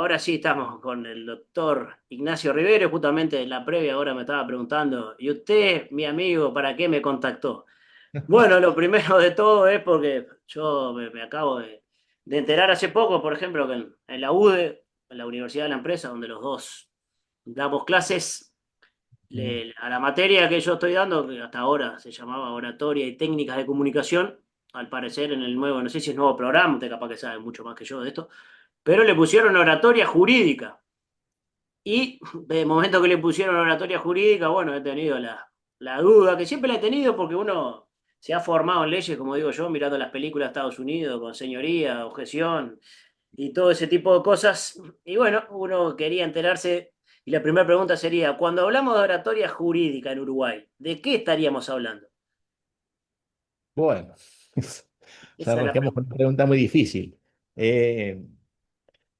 Ahora sí estamos con el doctor Ignacio Rivero, justamente en la previa ahora me estaba preguntando, ¿y usted, mi amigo, para qué me contactó? Bueno, lo primero de todo es porque yo me acabo de enterar hace poco, por ejemplo, que en la UDE, en la Universidad de la Empresa, donde los dos damos clases, Mm. a la materia que yo estoy dando, que hasta ahora se llamaba Oratoria y Técnicas de Comunicación, al parecer en el nuevo, no sé si es nuevo programa, usted capaz que sabe mucho más que yo de esto, pero le pusieron oratoria jurídica. Y de momento que le pusieron oratoria jurídica, bueno, he tenido la duda, que siempre la he tenido porque uno se ha formado en leyes, como digo yo, mirando las películas de Estados Unidos, con señoría, objeción y todo ese tipo de cosas. Y bueno, uno quería enterarse, y la primera pregunta sería, cuando hablamos de oratoria jurídica en Uruguay, ¿de qué estaríamos hablando? Bueno, ya Esa es la arrancamos con pregunta. una pregunta muy difícil. Eh,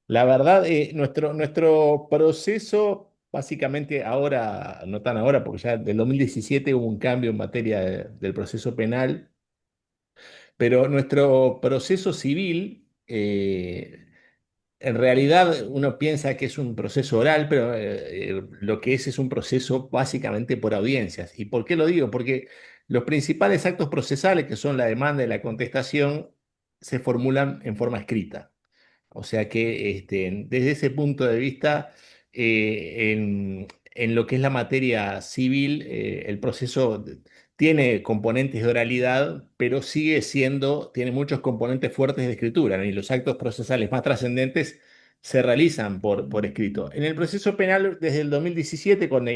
la verdad, nuestro proceso, básicamente ahora, no tan ahora, porque ya del 2017 hubo un cambio en materia del proceso penal, pero nuestro proceso civil, en realidad uno piensa que es un proceso oral, pero lo que es un proceso básicamente por audiencias. ¿Y por qué lo digo? Porque los principales actos procesales, que son la demanda y la contestación, se formulan en forma escrita. O sea que desde ese punto de vista, en lo que es la materia civil, el proceso tiene componentes de oralidad, pero sigue siendo, tiene muchos componentes fuertes de escritura, ¿no? Y los actos procesales más trascendentes se realizan por escrito. En el proceso penal, desde el 2017, con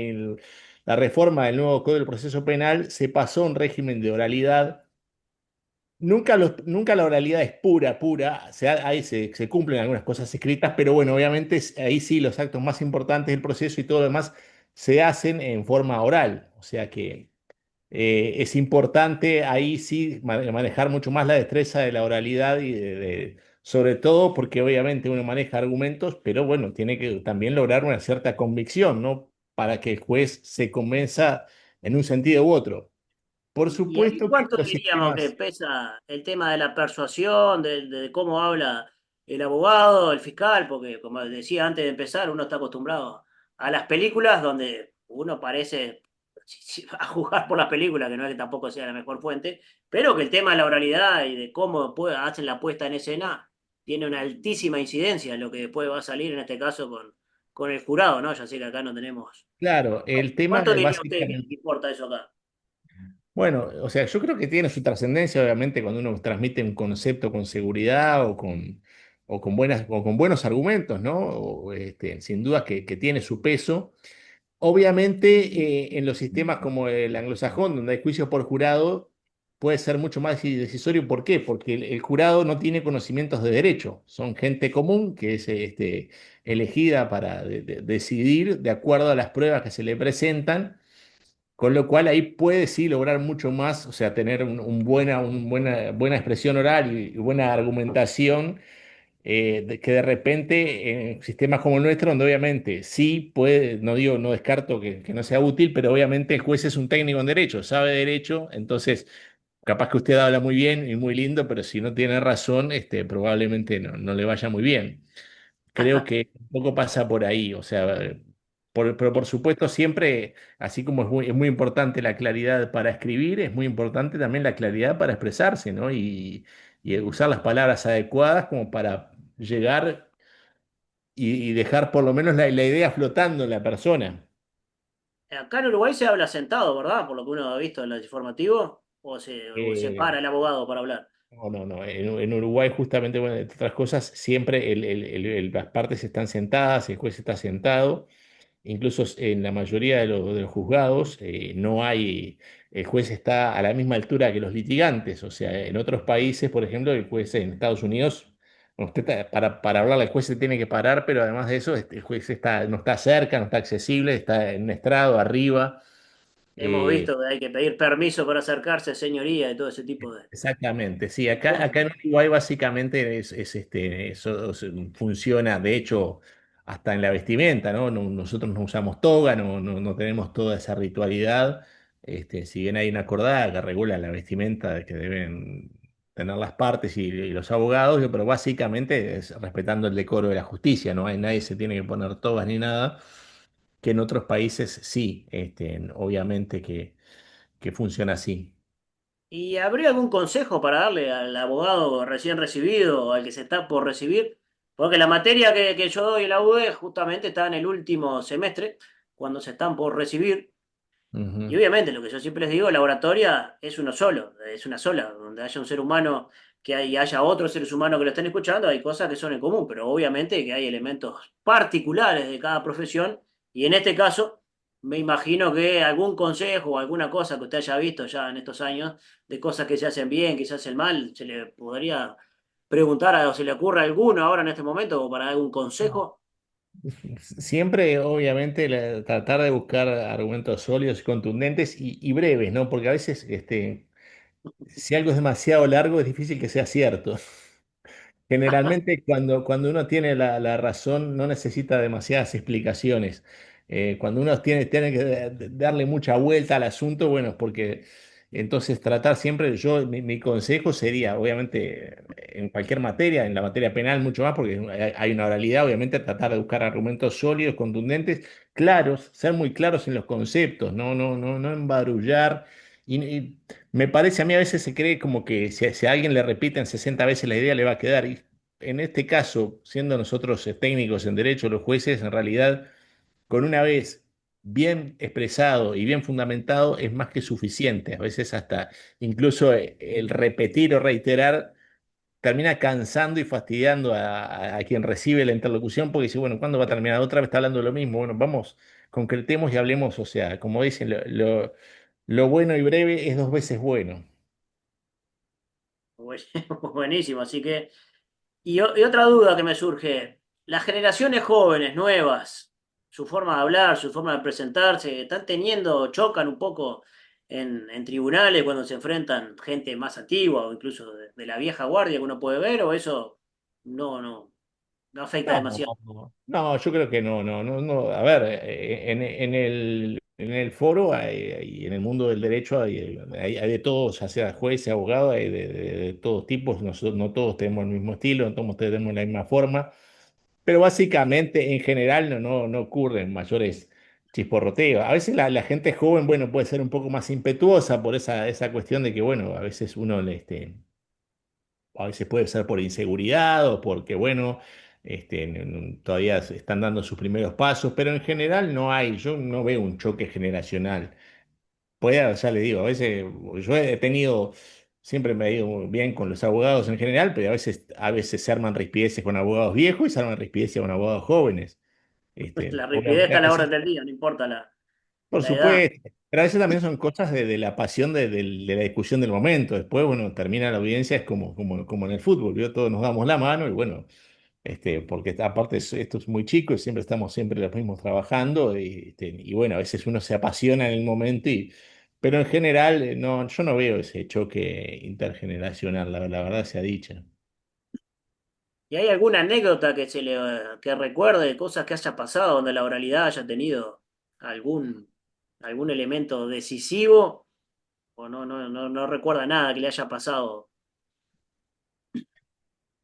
la reforma del nuevo Código del Proceso Penal, se pasó a un régimen de oralidad. Nunca la oralidad es pura, pura. Ahí se cumplen algunas cosas escritas, pero bueno, obviamente ahí sí los actos más importantes del proceso y todo lo demás se hacen en forma oral. O sea que es importante ahí sí manejar mucho más la destreza de la oralidad y sobre todo porque obviamente uno maneja argumentos, pero bueno, tiene que también lograr una cierta convicción, ¿no? Para que el juez se convenza en un sentido u otro. Por ¿Y ahí supuesto que cuánto los diríamos que sistemas. pesa el tema de la persuasión, de cómo habla el abogado, el fiscal? Porque, como decía antes de empezar, uno está acostumbrado a las películas donde uno parece a jugar por las películas, que no es que tampoco sea la mejor fuente, pero que el tema de la oralidad y de cómo hacen la puesta en escena tiene una altísima incidencia en lo que después va a salir, en este caso, con el jurado, ¿no? Ya sé que acá no tenemos. Claro, el tema ¿Cuánto diría usted que básicamente, importa eso acá? bueno, o sea, yo creo que tiene su trascendencia, obviamente, cuando uno transmite un concepto con seguridad o con buenos argumentos, ¿no? Sin duda que tiene su peso. Obviamente, en los sistemas como el anglosajón, donde hay juicio por jurado, puede ser mucho más decisorio. ¿Por qué? Porque el jurado no tiene conocimientos de derecho. Son gente común que es elegida para decidir de acuerdo a las pruebas que se le presentan, con lo cual ahí puede sí lograr mucho más, o sea, tener buena expresión oral y buena argumentación, que de repente en sistemas como el nuestro, donde obviamente sí puede, no digo, no descarto que no sea útil, pero obviamente el juez es un técnico en derecho, sabe derecho, entonces capaz que usted habla muy bien y muy lindo, pero si no tiene razón, probablemente no le vaya muy bien. Creo que un poco pasa por ahí, o sea, pero por supuesto siempre, así como es muy importante la claridad para escribir, es muy importante también la claridad para expresarse, ¿no? Y usar las palabras adecuadas como para llegar y dejar por lo menos la idea flotando en la persona. Acá en Uruguay se habla sentado, ¿verdad? Por lo que uno ha visto en los informativos, o se Eh, para el abogado para hablar. no. En Uruguay, justamente, bueno, entre otras cosas, siempre las partes están sentadas, el juez está sentado. Incluso en la mayoría de los juzgados no hay, el juez está a la misma altura que los litigantes. O sea, en otros países, por ejemplo, el juez en Estados Unidos, bueno, para hablar, el juez se tiene que parar, pero además de eso, el juez no está cerca, no está accesible, está en un estrado arriba. Hemos Eh, visto que hay que pedir permiso para acercarse, señoría, y todo ese tipo de... Exactamente, sí, Bueno, acá en Uruguay básicamente eso funciona, de hecho, hasta en la vestimenta, ¿no? Nosotros no usamos toga, no tenemos toda esa ritualidad, si bien hay una acordada que regula la vestimenta que deben tener las partes y los abogados, pero básicamente es respetando el decoro de la justicia, no hay nadie se tiene que poner togas ni nada, que en otros países sí, obviamente que funciona así. ¿Y habría algún consejo para darle al abogado recién recibido o al que se está por recibir? Porque la materia que yo doy en la UD justamente está en el último semestre, cuando se están por recibir. Y Ujú. obviamente lo que yo siempre les digo, la oratoria es uno solo, es una sola, donde haya un ser humano haya otros seres humanos que lo estén escuchando, hay cosas que son en común, pero obviamente que hay elementos particulares de cada profesión, y en este caso me imagino que algún consejo o alguna cosa que usted haya visto ya en estos años, de cosas que se hacen bien, que se hacen mal, se le podría preguntar o se le ocurre alguno ahora en este momento o para algún consejo. Siempre, obviamente, tratar de buscar argumentos sólidos y contundentes y breves, ¿no? Porque a veces, si algo es demasiado largo, es difícil que sea cierto. Generalmente cuando uno tiene la razón no necesita demasiadas explicaciones. Cuando uno tiene que darle mucha vuelta al asunto, bueno, es porque entonces tratar siempre, mi consejo sería, obviamente, en cualquier materia, en la materia penal mucho más, porque hay una oralidad, obviamente, tratar de buscar argumentos sólidos, contundentes, claros, ser muy claros en los conceptos, no embarullar. Y me parece, a mí a veces se cree como que si a alguien le repiten 60 veces la idea le va a quedar. Y en este caso, siendo nosotros técnicos en derecho, los jueces, en realidad, con una vez bien expresado y bien fundamentado es más que suficiente. A veces hasta incluso el repetir o reiterar termina cansando y fastidiando a quien recibe la interlocución porque dice, bueno, ¿cuándo va a terminar? Otra vez está hablando de lo mismo. Bueno, vamos, concretemos y hablemos, o sea, como dicen, lo bueno y breve es dos veces bueno. Buenísimo, así que... Y otra duda que me surge, las generaciones jóvenes, nuevas, su forma de hablar, su forma de presentarse, ¿están teniendo, chocan un poco en tribunales cuando se enfrentan gente más antigua o incluso de la vieja guardia que uno puede ver o eso no afecta demasiado? No, yo creo que no. A ver, en el foro y en el mundo del derecho hay de todos, ya sea jueces, abogados, hay de todos tipos. Nosotros no todos tenemos el mismo estilo, no todos tenemos la misma forma, pero básicamente en general no ocurren mayores chisporroteos. A veces la gente joven, bueno, puede ser un poco más impetuosa por esa cuestión de que, bueno, a veces a veces puede ser por inseguridad o porque, bueno, todavía se están dando sus primeros pasos, pero en general yo no veo un choque generacional. Puede, ya le digo, a veces yo he tenido, siempre me he ido muy bien con los abogados en general, pero a veces se arman rispideces con abogados viejos y se arman rispideces con abogados jóvenes. La rigidez Obviamente, está a a la orden veces del día, no importa por la edad. supuesto, pero a veces también son cosas de la pasión de la discusión del momento. Después, bueno, termina la audiencia, es como en el fútbol, ¿vio? Todos nos damos la mano y bueno, porque aparte esto es muy chico y siempre estamos siempre los mismos trabajando y bueno, a veces uno se apasiona en el momento pero en general no, yo no veo ese choque intergeneracional, la verdad sea dicha. ¿Y hay alguna anécdota que recuerde, cosas que haya pasado donde la oralidad haya tenido algún, algún elemento decisivo? ¿O no recuerda nada que le haya pasado?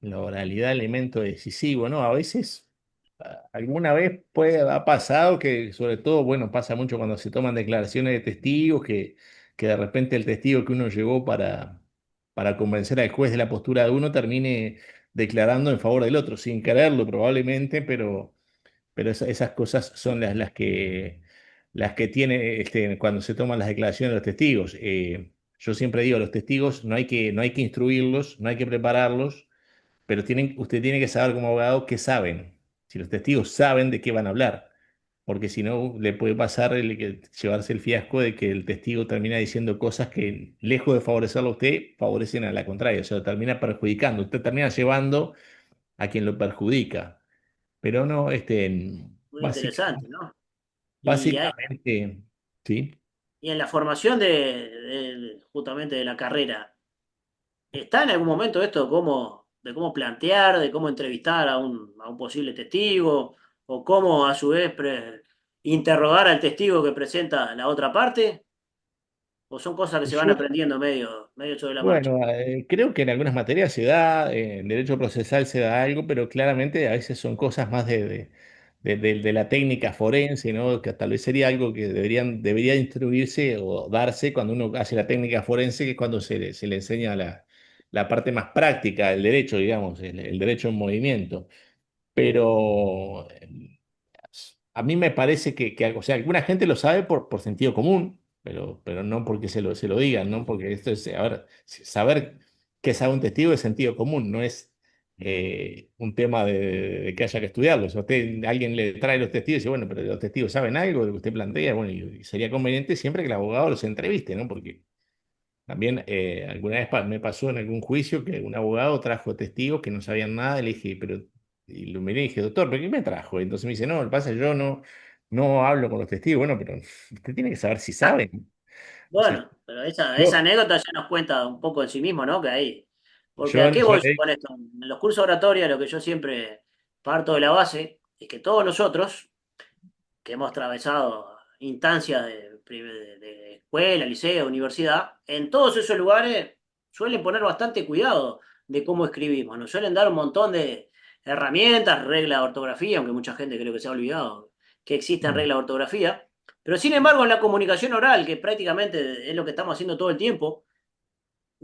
La oralidad, elemento decisivo, ¿no? A veces, alguna vez ha pasado que, sobre todo, bueno, pasa mucho cuando se toman declaraciones de testigos, que de repente el testigo que uno llevó para convencer al juez de la postura de uno termine declarando en favor del otro, sin quererlo probablemente, pero esas cosas son las que tiene cuando se toman las declaraciones de los testigos. Yo siempre digo, a los testigos no hay que instruirlos, no hay que prepararlos, pero usted tiene que saber como abogado qué saben. Si los testigos saben de qué van a hablar, porque si no le puede pasar llevarse el fiasco de que el testigo termina diciendo cosas que, lejos de favorecerlo a usted, favorecen a la contraria, o sea, lo termina perjudicando. Usted termina llevando a quien lo perjudica. Pero no, Muy interesante, básicamente, ¿no? Y, hay- básicamente, sí. y en la formación justamente de la carrera, ¿está en algún momento esto de cómo plantear, de cómo entrevistar a un posible testigo, o cómo a su vez interrogar al testigo que presenta la otra parte? ¿O son cosas que se van Yo, aprendiendo medio sobre la marcha? bueno, creo que en algunas materias se da, en derecho procesal se da algo, pero claramente a veces son cosas más de la técnica forense, ¿no? Que tal vez sería algo que debería instruirse o darse cuando uno hace la técnica forense, que es cuando se le enseña la parte más práctica del derecho, digamos, el derecho en movimiento. Pero a mí me parece o sea, alguna gente lo sabe por sentido común, pero no porque se lo digan, ¿no? Porque esto es, a ver, saber qué sabe un testigo es sentido común, no es un tema de que haya que estudiarlo. Si a usted, alguien le trae los testigos y dice, bueno, pero los testigos saben algo de lo que usted plantea, bueno, y sería conveniente siempre que el abogado los entreviste, ¿no? Porque también alguna vez me pasó en algún juicio que un abogado trajo testigos que no sabían nada y le dije, pero, y lo miré y dije, doctor, ¿pero qué me trajo? Y entonces me dice, no, lo que pasa es que yo no hablo con los testigos. Bueno, pero usted tiene que saber si saben. O sea, Bueno, pero esa yo, anécdota ya nos cuenta un poco en sí mismo, ¿no? Que ahí. Porque ¿a yo qué ya voy le con esto? En los cursos de oratoria lo que yo siempre parto de la base es que todos nosotros que hemos atravesado instancias de escuela, liceo, universidad, en todos esos lugares suelen poner bastante cuidado de cómo escribimos. Nos suelen dar un montón de herramientas, reglas de ortografía, aunque mucha gente creo que se ha olvidado que existen reglas de ortografía. Pero sin embargo, en la comunicación oral, que prácticamente es lo que estamos haciendo todo el tiempo,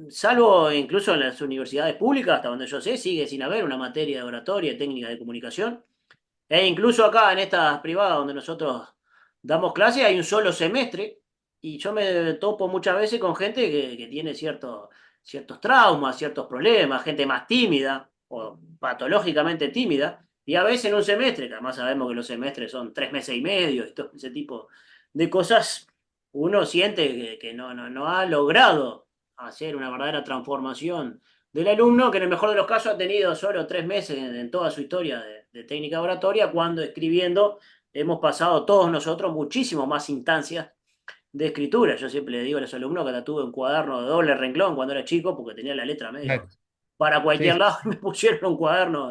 salvo incluso en las universidades públicas, hasta donde yo sé, sigue sin haber una materia de oratoria y técnica de comunicación. E incluso acá en estas privadas donde nosotros damos clase hay un solo semestre y yo me topo muchas veces con gente que tiene ciertos traumas, ciertos problemas, gente más tímida o patológicamente tímida y a veces en un semestre, que además sabemos que los semestres son 3 meses y medio y todo ese tipo de cosas, uno siente que no ha logrado hacer una verdadera transformación del alumno que en el mejor de los casos ha tenido solo 3 meses en toda su historia de técnica oratoria, cuando escribiendo hemos pasado todos nosotros muchísimo más instancias de escritura. Yo siempre le digo a los alumnos que hasta tuve un cuaderno de doble renglón cuando era chico porque tenía la letra medio para sí, cualquier sí. lado y me pusieron un cuaderno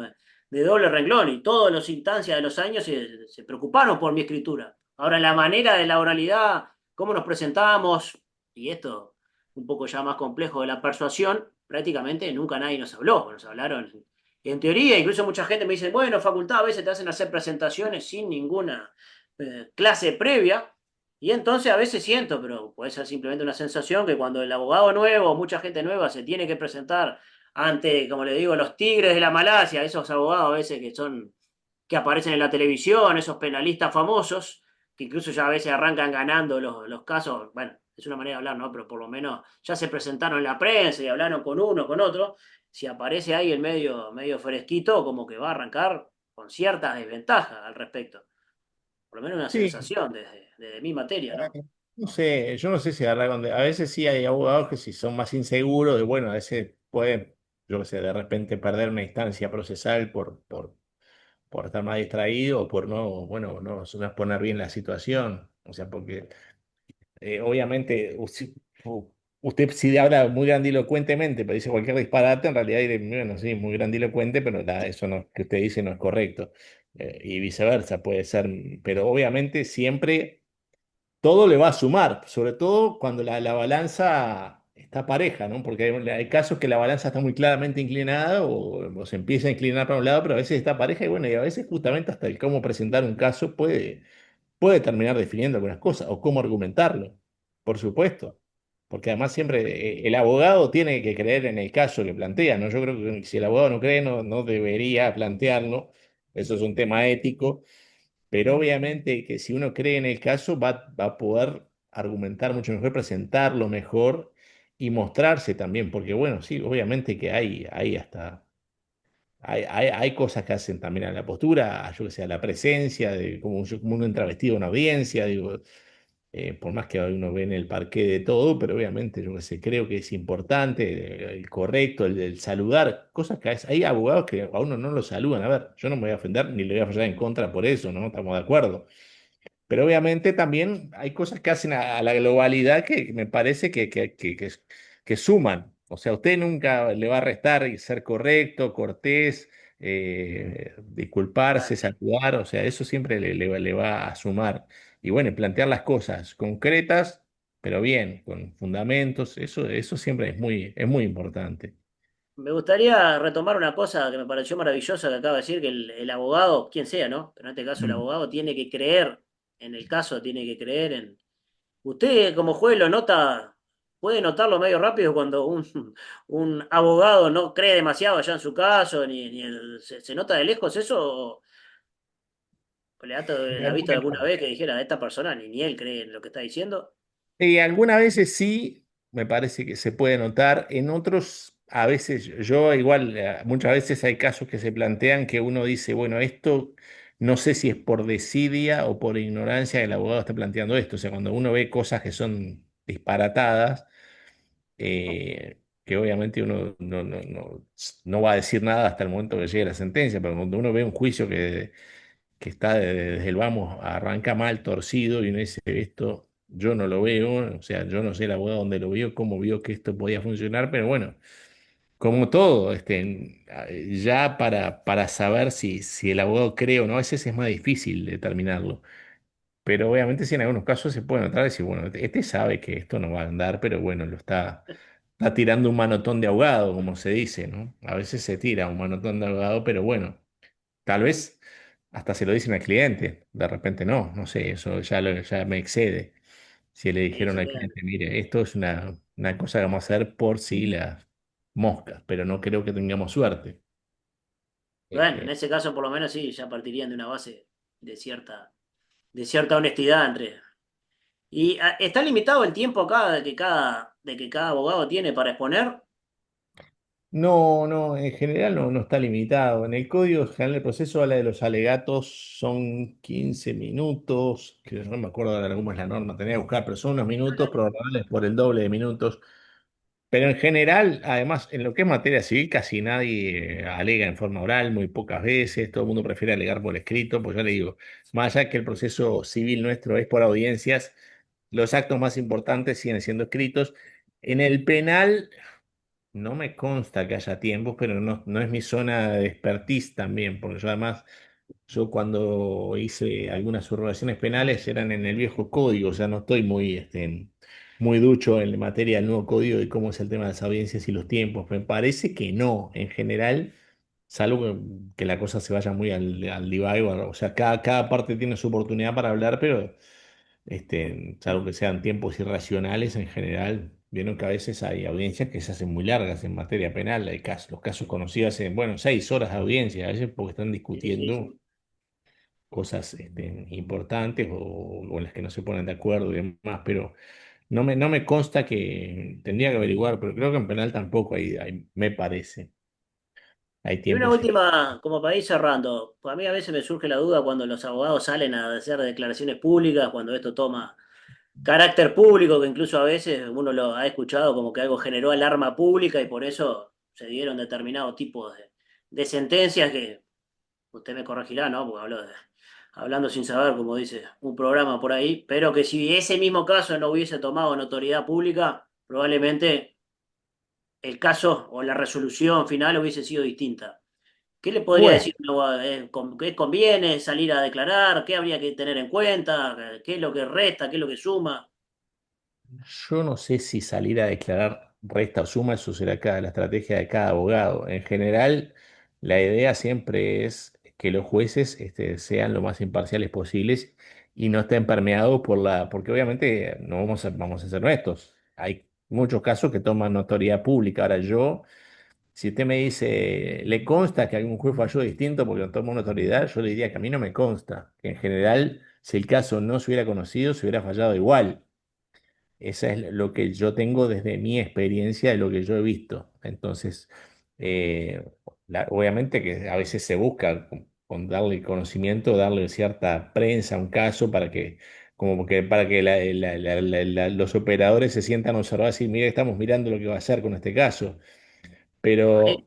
de doble renglón y todas las instancias de los años se preocuparon por mi escritura. Ahora, la manera de la oralidad, cómo nos presentamos, y esto un poco ya más complejo de la persuasión, prácticamente nunca nadie nos habló, nos hablaron en teoría, incluso mucha gente me dice, bueno, facultad a veces te hacen hacer presentaciones sin ninguna clase previa, y entonces a veces siento, pero puede ser simplemente una sensación, que cuando el abogado nuevo o mucha gente nueva se tiene que presentar ante, como le digo, los tigres de la Malasia, esos abogados a veces que aparecen en la televisión, esos penalistas famosos, que incluso ya a veces arrancan ganando los casos, bueno, es una manera de hablar, ¿no? Pero por lo menos ya se presentaron en la prensa y hablaron con uno, con otro. Si aparece ahí el medio fresquito, como que va a arrancar con cierta desventaja al respecto. Por lo menos una Sí, sensación desde mi materia, ¿no? no sé, yo no sé si a veces sí hay abogados que si son más inseguros, de bueno, a veces pueden, yo qué sé, de repente perder una instancia procesal por estar más distraído o por no, bueno, no exponer bien la situación. O sea, porque obviamente usted si habla muy grandilocuentemente, pero dice cualquier disparate, en realidad diré, bueno, sí, muy grandilocuente, pero nada, eso no, que usted dice no es correcto. Y viceversa, puede ser, pero obviamente siempre todo le va a sumar, sobre todo cuando la balanza está pareja, ¿no? Porque hay casos que la balanza está muy claramente inclinada o se empieza a inclinar para un lado, pero a veces está pareja y bueno, y a veces justamente hasta el cómo presentar un caso puede terminar definiendo algunas cosas o cómo argumentarlo, por supuesto. Porque además siempre el abogado tiene que creer en el caso que plantea, ¿no? Yo creo que si el abogado no cree, no debería plantearlo. Eso es un tema ético, pero obviamente que si uno cree en el caso va a poder argumentar mucho mejor, presentarlo mejor y mostrarse también, porque bueno, sí, obviamente que hay hasta, hay cosas que hacen también a la postura, yo que sé, a la presencia, de como uno entra vestido a una audiencia, digo, por más que uno ve en el parqué de todo, pero obviamente yo que sé, creo que es importante el correcto, el saludar, cosas que hay abogados que a uno no lo saludan. A ver, yo no me voy a ofender ni le voy a fallar en contra por eso, ¿no? Estamos de acuerdo. Pero obviamente también hay cosas que hacen a la globalidad que me parece que suman. O sea, usted nunca le va a restar y ser correcto, cortés, disculparse, saludar. O sea, eso siempre le va a sumar. Y bueno, y plantear las cosas concretas, pero bien, con fundamentos, eso siempre es muy importante. Me gustaría retomar una cosa que me pareció maravillosa que acaba de decir, que el abogado, quien sea, ¿no? Pero en este caso el Mm. abogado tiene que creer en el caso, tiene que creer en... Usted como juez lo nota, puede notarlo medio rápido cuando un abogado no cree demasiado ya en su caso, se nota de lejos eso, o le ha, le ha visto alguna Bueno, vez que dijera, esta persona ni él cree en lo que está diciendo. y algunas veces sí, me parece que se puede notar, en otros, a veces, yo igual, muchas veces hay casos que se plantean que uno dice, bueno, esto no sé si es por desidia o por ignorancia que el abogado está planteando esto, o sea, cuando uno ve cosas que son disparatadas, que obviamente uno no va a decir nada hasta el momento que llegue la sentencia, pero cuando uno ve un juicio que está desde el vamos, arranca mal, torcido, y uno dice, esto yo no lo veo, o sea, yo no sé el abogado dónde lo vio, cómo vio que esto podía funcionar, pero bueno, como todo, ya para saber si el abogado cree o no, a veces es más difícil determinarlo. Pero obviamente sí en algunos casos se puede notar y decir, bueno, este sabe que esto no va a andar, pero bueno, está tirando un manotón de ahogado, como se dice, ¿no? A veces se tira un manotón de ahogado, pero bueno, tal vez hasta se lo dicen al cliente, de repente no, no sé, eso ya me excede. Si le Sí, dijeron se al quedan. cliente, mire, esto es una cosa que vamos a hacer por si las moscas, pero no creo que tengamos suerte. Bueno, en Este, ese caso por lo menos sí, ya partirían de una base de cierta honestidad entre... ¿Y está limitado el tiempo acá de que cada abogado tiene para exponer? no, no, en general no está limitado. En el Código General del Proceso habla de los alegatos, son 15 minutos, que no me acuerdo ahora cómo es la norma, tenía que buscar, pero son unos minutos prorrogables por el doble de minutos. Pero en general, además, en lo que es materia civil, casi nadie alega en forma oral, muy pocas veces, todo el mundo prefiere alegar por escrito, pues ya le digo, más allá que el proceso civil nuestro es por audiencias, los actos más importantes siguen siendo escritos. En el penal no me consta que haya tiempos, pero no es mi zona de expertise también, porque yo además, yo cuando hice algunas subrogaciones penales eran en el viejo código, o sea, no estoy muy ducho en materia del nuevo código y cómo es el tema de las audiencias y los tiempos. Me parece que no, en general, salvo que la cosa se vaya muy al divago, o sea, cada parte tiene su oportunidad para hablar, pero salvo que sean tiempos irracionales en general. Vieron que a veces hay audiencias que se hacen muy largas en materia penal. Hay casos, los casos conocidos hacen, bueno, 6 horas de audiencia, a veces porque están Sí, sí, discutiendo sí. cosas importantes o en las que no se ponen de acuerdo y demás, pero no me consta que tendría que averiguar, pero creo que en penal tampoco me parece, hay Y una tiempos. última, como para ir cerrando, a mí a veces me surge la duda cuando los abogados salen a hacer declaraciones públicas, cuando esto toma carácter público, que incluso a veces uno lo ha escuchado como que algo generó alarma pública y por eso se dieron determinados tipos de sentencias que usted me corregirá, ¿no? Porque hablando sin saber, como dice un programa por ahí, pero que si ese mismo caso no hubiese tomado notoriedad pública, probablemente el caso o la resolución final hubiese sido distinta. ¿Qué le podría Bueno. decir? ¿No? ¿Qué conviene salir a declarar? ¿Qué habría que tener en cuenta? ¿Qué es lo que resta? ¿Qué es lo que suma? Yo no sé si salir a declarar resta o suma, eso será la estrategia de cada abogado. En general, la idea siempre es que los jueces sean lo más imparciales posibles y no estén permeados porque obviamente no vamos a ser honestos. Hay muchos casos que toman notoriedad pública. Ahora si usted me dice, ¿le consta que algún juez falló distinto porque no tomó notoriedad? Yo le diría que a mí no me consta. Que en general, si el caso no se hubiera conocido, se hubiera fallado igual. Esa es lo que yo tengo desde mi experiencia de lo que yo he visto. Entonces, obviamente que a veces se busca con darle conocimiento, darle cierta prensa a un caso para que los operadores se sientan observados y mire, estamos mirando lo que va a hacer con este caso. Ahí, Pero,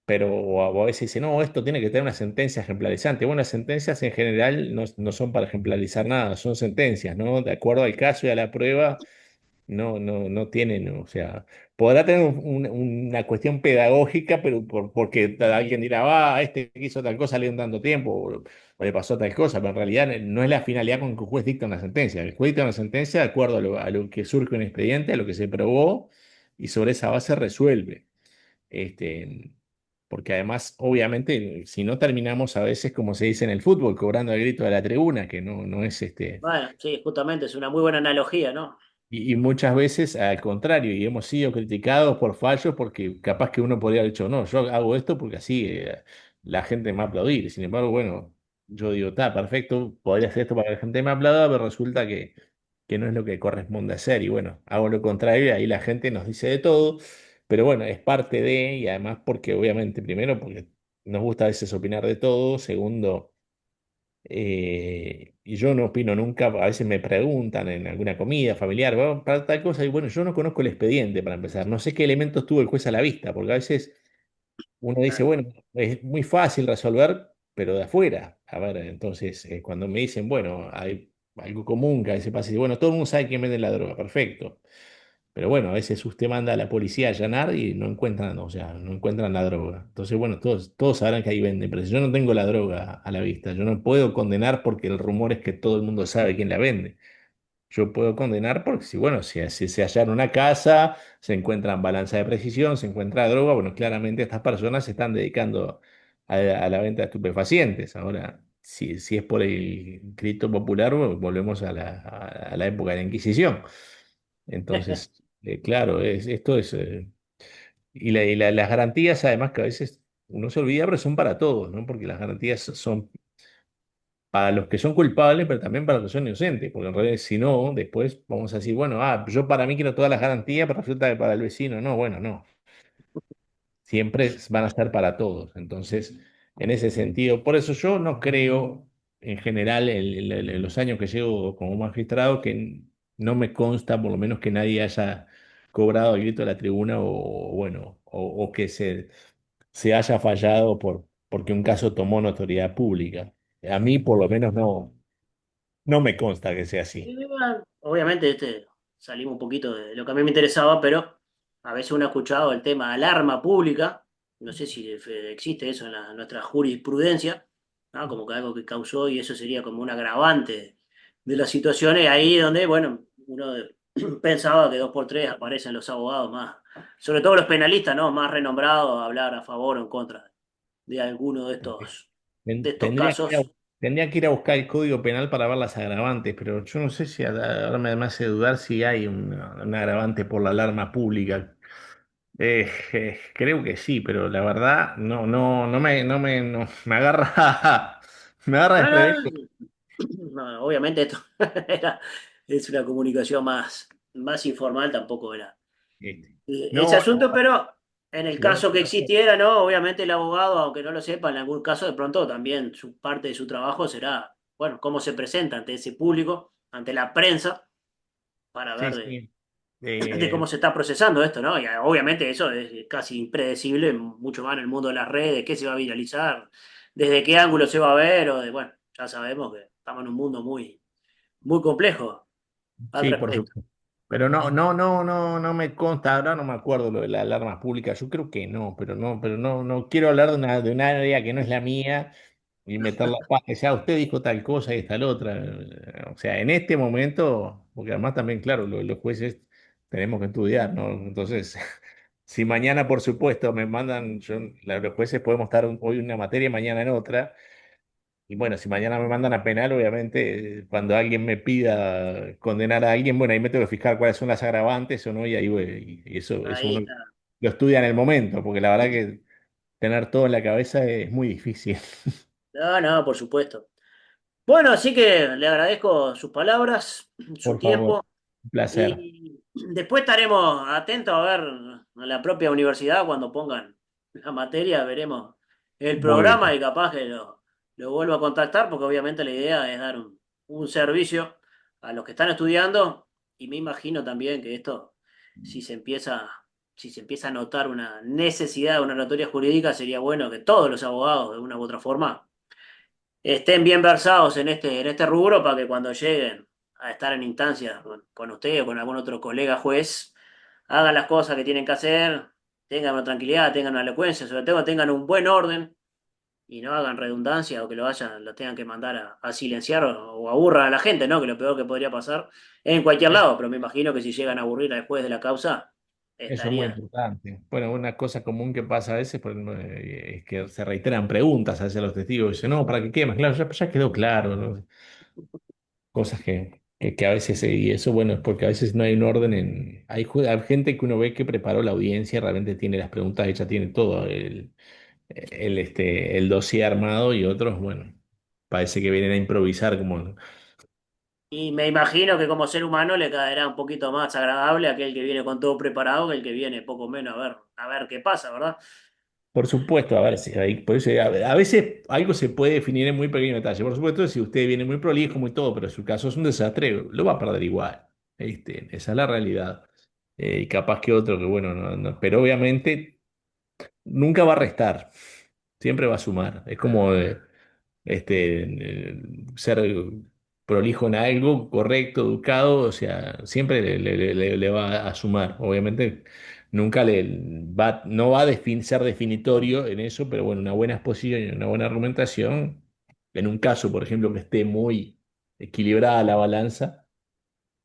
pero o a veces dice, no, esto tiene que tener una sentencia ejemplarizante. Bueno, las sentencias en general no son para ejemplarizar nada, son sentencias, ¿no? De acuerdo al caso y a la prueba no tienen, o sea, podrá tener una cuestión pedagógica, pero porque alguien dirá, este que hizo tal cosa le dio tanto tiempo, o le pasó tal cosa, pero en realidad no es la finalidad con que el juez dicta una sentencia. El juez dicta una sentencia de acuerdo a lo que surge en un expediente, a lo que se probó, y sobre esa base resuelve. Este, porque además, obviamente, si no terminamos a veces, como se dice en el fútbol, cobrando el grito de la tribuna, que no es Bueno, sí, justamente es una muy buena analogía, ¿no? y muchas veces al contrario, y hemos sido criticados por fallos porque capaz que uno podría haber dicho, no, yo hago esto porque así la gente me va a aplaudir. Sin embargo, bueno, yo digo, está perfecto, podría hacer esto para que la gente me aplauda, pero resulta que no es lo que corresponde hacer. Y bueno, hago lo contrario y ahí la gente nos dice de todo. Pero bueno, es parte de, y además porque obviamente, primero, porque nos gusta a veces opinar de todo. Segundo, y yo no opino nunca, a veces me preguntan en alguna comida familiar, "Bueno, para tal cosa", y bueno, yo no conozco el expediente para empezar, no sé qué elementos tuvo el juez a la vista, porque a veces uno dice, Claro. bueno, es muy fácil resolver, pero de afuera. A ver, entonces, cuando me dicen, bueno, hay algo común que a veces pasa, y bueno, todo el mundo sabe quién vende la droga, perfecto. Pero bueno, a veces usted manda a la policía a allanar y no encuentran, o sea, no encuentran la droga. Entonces, bueno, todos sabrán que ahí venden, pero si yo no tengo la droga a la vista, yo no puedo condenar porque el rumor es que todo el mundo sabe quién la vende. Yo puedo condenar porque si, bueno, si se hallara una casa, se encuentran balanza de precisión, se encuentra droga, bueno, claramente estas personas se están dedicando a la venta de estupefacientes. Ahora, si es por el grito popular, bueno, volvemos a la época de la Inquisición. Entonces, claro, esto es... las garantías, además, que a veces uno se olvida, pero son para todos, ¿no? Porque las garantías son para los que son culpables, pero también para los que son inocentes, porque en realidad si no, después vamos a decir, bueno, yo para mí quiero todas las garantías, pero resulta que para el vecino no, bueno, no, siempre van a estar para todos. Entonces, en ese sentido, por eso yo no creo, en general, en los años que llevo como magistrado, que no me consta, por lo menos, que nadie haya cobrado el grito de la tribuna o bueno, o que se haya fallado porque un caso tomó notoriedad pública. A mí, por lo menos, no me consta que sea así. Obviamente, salimos un poquito de lo que a mí me interesaba, pero a veces uno ha escuchado el tema alarma pública. No sé si existe eso en nuestra jurisprudencia, ¿no? Como que algo que causó y eso sería como un agravante de las situaciones ahí donde, bueno, uno pensaba que dos por tres aparecen los abogados más, sobre todo los penalistas, ¿no? Más renombrados a hablar a favor o en contra de alguno de estos Tendría que ir casos. tendría que ir a buscar el Código Penal para ver las agravantes, pero yo no sé si ahora me hace dudar si hay un agravante por la alarma pública. Creo que sí, pero la verdad no me agarra, me agarra No, no, desprevenido. no, obviamente esto es una comunicación más informal, tampoco era Este, ese No, asunto, pero en el lo- caso que existiera, ¿no? Obviamente el abogado, aunque no lo sepa, en algún caso de pronto también su parte de su trabajo será, bueno, cómo se presenta ante ese público, ante la prensa, para sí, ver sí. de cómo se está procesando esto, ¿no? Y obviamente eso es casi impredecible, mucho más en el mundo de las redes, qué se va a viralizar, desde qué ángulo se va a ver, o de, bueno, ya sabemos que estamos en un mundo muy complejo al Sí, por respecto. supuesto. Pero no me consta, ahora no me acuerdo lo de las alarmas públicas. Yo creo que no, pero no quiero hablar de una área que no es la mía y meter la pata. Ya usted dijo tal cosa y esta la otra. O sea, en este momento, porque además también, claro, los jueces tenemos que estudiar, ¿no? Entonces, si mañana, por supuesto, me mandan, los jueces podemos estar hoy en una materia y mañana en otra. Y bueno, si mañana me mandan a penal, obviamente, cuando alguien me pida condenar a alguien, bueno, ahí me tengo que fijar cuáles son las agravantes o no, y ahí, y eso Ahí uno está. lo estudia en el momento, porque la verdad que tener todo en la cabeza es muy difícil. No, no, por supuesto. Bueno, así que le agradezco sus palabras, su Por favor, tiempo, un placer. y después estaremos atentos a ver a la propia universidad cuando pongan la materia, veremos el Muy programa bien. y capaz que lo vuelvo a contactar, porque obviamente la idea es dar un servicio a los que están estudiando, y me imagino también que esto, si se empieza, si se empieza a notar una necesidad de una oratoria jurídica, sería bueno que todos los abogados, de una u otra forma, estén bien versados en este rubro para que cuando lleguen a estar en instancia con usted o con algún otro colega juez, hagan las cosas que tienen que hacer, tengan una tranquilidad, tengan una elocuencia, sobre todo tengan un buen orden y no hagan redundancia o que lo tengan que mandar a silenciar o aburran a la gente, ¿no? Que lo peor que podría pasar es en cualquier Eso, lado, pero me imagino que si llegan a aburrir al juez de la causa, eso es muy estaría. importante. Bueno, una cosa común que pasa a veces es que se reiteran preguntas hacia los testigos. Dicen, no, ¿para qué quemas? Claro, ya quedó claro, ¿no? Cosas que a veces, y eso bueno, es porque a veces no hay un orden hay gente que uno ve que preparó la audiencia, realmente tiene las preguntas hechas, tiene todo el dossier armado y otros, bueno, parece que vienen a improvisar como... Y me imagino que como ser humano le caerá un poquito más agradable aquel que viene con todo preparado que el que viene poco menos a ver qué pasa, ¿verdad? Por supuesto, a ver, si por eso, a veces algo se puede definir en muy pequeño detalle. Por supuesto, si usted viene muy prolijo, muy todo, pero su caso es un desastre, lo va a perder igual. Esa es la realidad. Y capaz que otro que, bueno, pero obviamente nunca va a restar, siempre va a sumar. Es como ser prolijo en algo, correcto, educado, o sea, siempre le va a sumar. Obviamente nunca no va a ser definitorio en eso, pero bueno, una buena exposición y una buena argumentación, en un caso, por ejemplo, que esté muy equilibrada la balanza,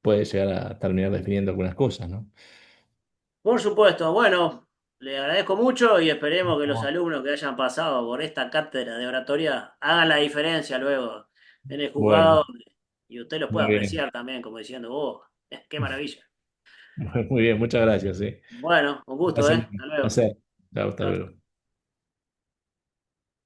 puede llegar a terminar definiendo algunas cosas, ¿no? Por supuesto, bueno, le agradezco mucho y esperemos que los alumnos que hayan pasado por esta cátedra de oratoria hagan la diferencia luego en el Bueno, juzgado y usted los pueda muy bien. apreciar también, como diciendo, oh, qué maravilla. Muy bien, muchas gracias, sí. Bueno, un gusto, Así ¿eh? mismo. Hasta Un luego. placer. Chao, hasta Chao. luego.